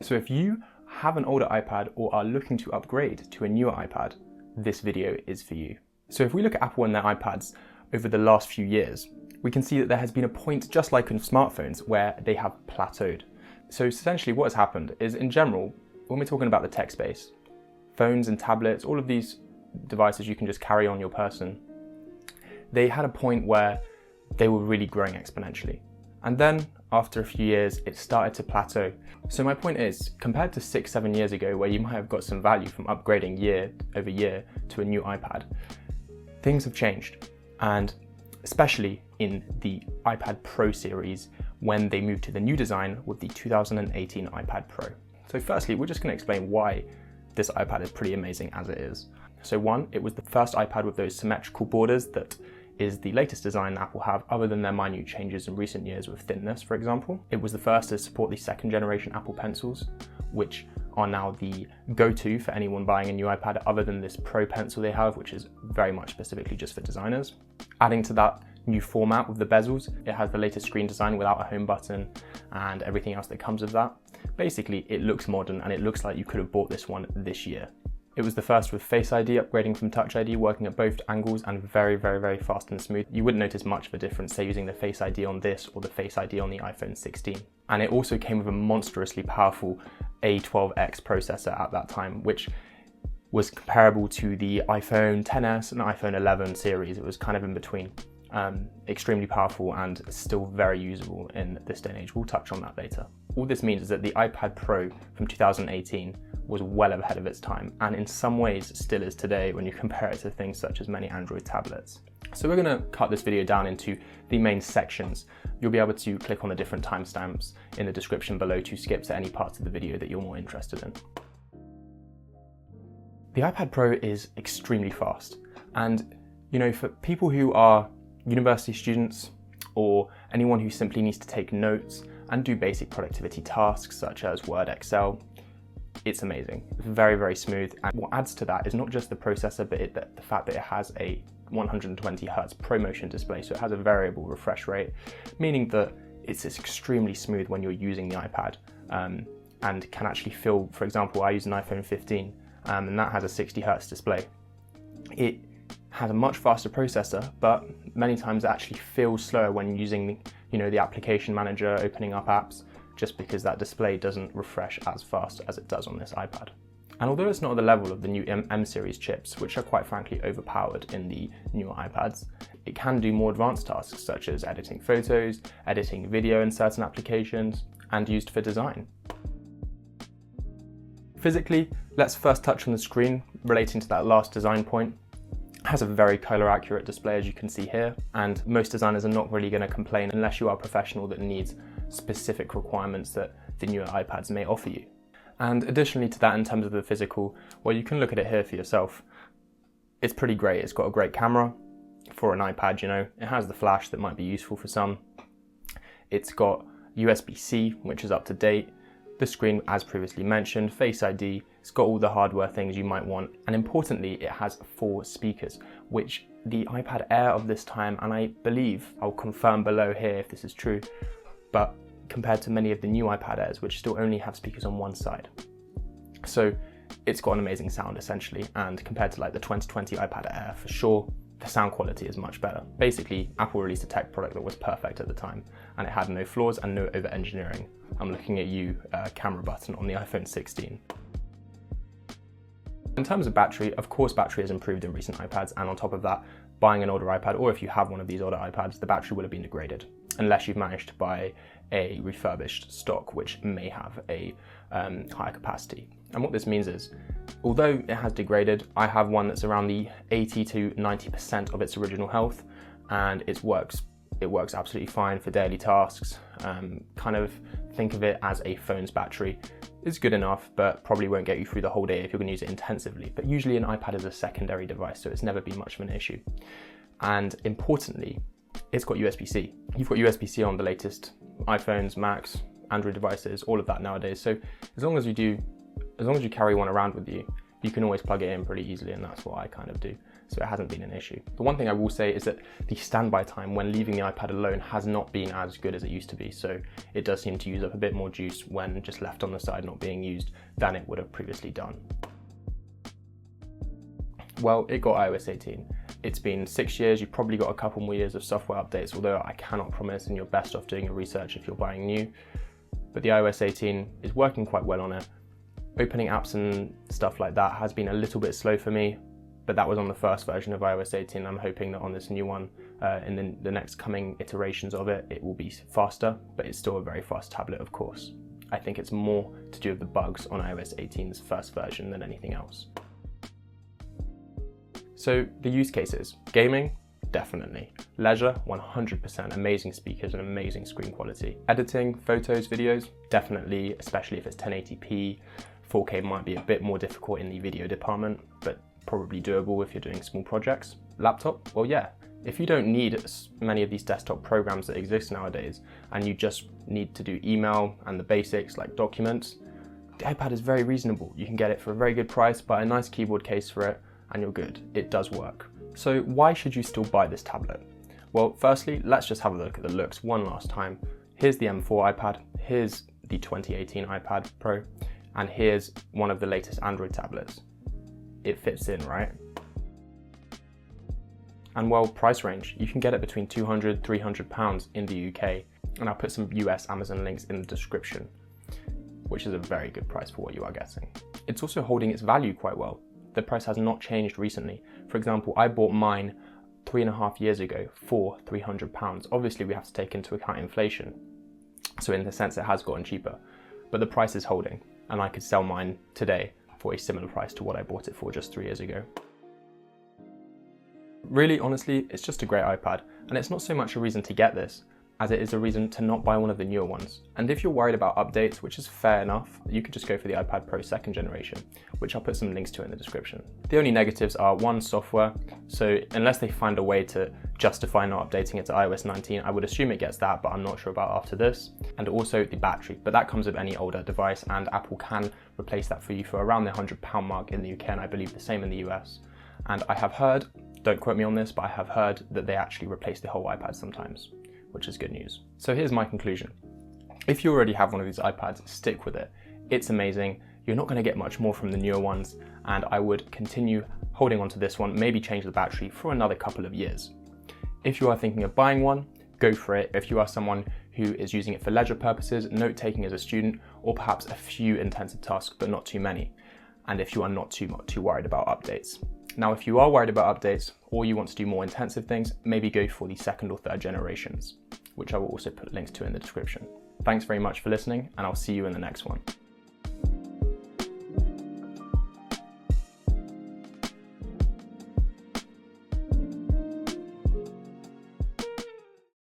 So if you have an older iPad or are looking to upgrade to a newer iPad, this video is for you. So if we look at Apple and their iPads over the last few years, we can see that there has been a point, just like in smartphones, where they have plateaued. So essentially what has happened is, in general, when we're talking about the tech space, phones and tablets, all of these devices you can just carry on your person, they had a point where they were really growing exponentially. And then after a few years, it started to plateau. So my point is, compared to 6-7 years ago, where you might have got some value from upgrading year over year to a new iPad, things have changed. And especially in the iPad Pro series, when they moved to the new design with the 2018 iPad Pro. So firstly, we're just going to explain why this iPad is pretty amazing as it is. So one, it was the first iPad with those symmetrical borders that is the latest design Apple have, other than their minute changes in recent years with thinness, for example. It was the first to support the second generation Apple Pencils, which are now the go-to for anyone buying a new iPad, other than this Pro Pencil they have, which is very much specifically just for designers. Adding to that new format with the bezels, it has the latest screen design without a home button and everything else that comes with that. Basically, it looks modern and it looks like you could have bought this one this year. It was the first with Face ID, upgrading from Touch ID, working at both angles and very, very, very fast and smooth. You wouldn't notice much of a difference, say, using the Face ID on this or the Face ID on the iPhone 16. And it also came with a monstrously powerful A12X processor at that time, which was comparable to the iPhone XS and iPhone 11 series. It was kind of in between. Extremely powerful and still very usable in this day and age. We'll touch on that later. All this means is that the iPad Pro from 2018 was well ahead of its time, and in some ways still is today when you compare it to things such as many Android tablets. So we're going to cut this video down into the main sections. You'll be able to click on the different timestamps in the description below to skip to any parts of the video that you're more interested in. The iPad Pro is extremely fast, and you know, for people who are university students or anyone who simply needs to take notes and do basic productivity tasks such as Word, Excel, it's amazing. It's very, very smooth. And what adds to that is not just the processor, but the fact that it has a 120 Hz ProMotion display. So it has a variable refresh rate, meaning that it's extremely smooth when you're using the iPad, and can actually feel, for example, I use an iPhone 15 and that has a 60 Hz display. It has a much faster processor, but many times it actually feels slower when using the application manager, opening up apps, just because that display doesn't refresh as fast as it does on this iPad. And although it's not at the level of the new M series chips, which are quite frankly overpowered in the newer iPads, it can do more advanced tasks such as editing photos, editing video in certain applications, and used for design. Physically, let's first touch on the screen relating to that last design point. It has a very color accurate display, as you can see here, and most designers are not really going to complain unless you are a professional that needs specific requirements that the newer iPads may offer you. And additionally to that, in terms of the physical, well, you can look at it here for yourself. It's pretty great. It's got a great camera for an iPad, It has the flash that might be useful for some. It's got USB-C, which is up to date. The screen, as previously mentioned, Face ID, it's got all the hardware things you might want. And importantly, it has 4 speakers, which the iPad Air of this time, and I believe, I'll confirm below here if this is true, but compared to many of the new iPad Airs, which still only have speakers on one side. So it's got an amazing sound essentially, and compared to like the 2020 iPad Air, for sure, the sound quality is much better. Basically, Apple released a tech product that was perfect at the time, and it had no flaws and no over-engineering. I'm looking at you, camera button on the iPhone 16. In terms of battery, of course battery has improved in recent iPads, and on top of that, buying an older iPad, or if you have one of these older iPads, the battery will have been degraded, unless you've managed to buy a refurbished stock, which may have a higher capacity. And what this means is, although it has degraded, I have one that's around the 80 to 90% of its original health, and it works absolutely fine for daily tasks. Kind of think of it as a phone's battery. It's good enough, but probably won't get you through the whole day if you're going to use it intensively. But usually an iPad is a secondary device, so it's never been much of an issue. And importantly, it's got USB-C. You've got USB-C on the latest iPhones, Macs, Android devices, all of that nowadays. So as long as you carry one around with you, you can always plug it in pretty easily, and that's what I kind of do. so it hasn't been an issue. The one thing I will say is that the standby time when leaving the iPad alone has not been as good as it used to be, so it does seem to use up a bit more juice when just left on the side not being used than it would have previously done. Well, it got iOS 18. It's been 6 years, you've probably got a couple more years of software updates, although I cannot promise, and you're best off doing your research if you're buying new. But the iOS 18 is working quite well on it. Opening apps and stuff like that has been a little bit slow for me, but that was on the first version of iOS 18. I'm hoping that on this new one, in the next coming iterations of it, it will be faster, but it's still a very fast tablet, of course. I think it's more to do with the bugs on iOS 18's first version than anything else. So the use cases: gaming, definitely. Leisure, 100%, amazing speakers and amazing screen quality. Editing, photos, videos, definitely, especially if it's 1080p. 4K might be a bit more difficult in the video department, but probably doable if you're doing small projects. Laptop, well yeah, if you don't need many of these desktop programs that exist nowadays, and you just need to do email and the basics like documents, the iPad is very reasonable. You can get it for a very good price, buy a nice keyboard case for it, and you're good. It does work. So why should you still buy this tablet? Well, firstly, let's just have a look at the looks one last time. Here's the M4 iPad, here's the 2018 iPad Pro, and here's one of the latest Android tablets. It fits in, right? And well, price range. You can get it between £200, £300 in the UK, and I'll put some US Amazon links in the description, which is a very good price for what you are getting. It's also holding its value quite well. The price has not changed recently. For example, I bought mine 3.5 years ago for £300. Obviously, we have to take into account inflation. So in the sense, it has gotten cheaper, but the price is holding, and I could sell mine today for a similar price to what I bought it for just 3 years ago. Really, honestly, it's just a great iPad, and it's not so much a reason to get this, as it is a reason to not buy one of the newer ones. And if you're worried about updates, which is fair enough, you could just go for the iPad Pro 2nd generation, which I'll put some links to in the description. The only negatives are, one, software. So unless they find a way to justify not updating it to iOS 19, I would assume it gets that, but I'm not sure about after this. And also the battery, but that comes with any older device, and Apple can replace that for you for around the £100 mark in the UK, and I believe the same in the US. And I have heard, don't quote me on this, but I have heard that they actually replace the whole iPad sometimes, which is good news. So here's my conclusion. If you already have one of these iPads, stick with it. It's amazing. You're not going to get much more from the newer ones, and I would continue holding on to this one, maybe change the battery for another couple of years. If you are thinking of buying one, go for it. If you are someone who is using it for leisure purposes, note-taking as a student, or perhaps a few intensive tasks, but not too many. And if you are not too worried about updates. Now, if you are worried about updates, or you want to do more intensive things, maybe go for the 2nd or 3rd generations, which I will also put links to in the description. Thanks very much for listening, and I'll see you in the next one.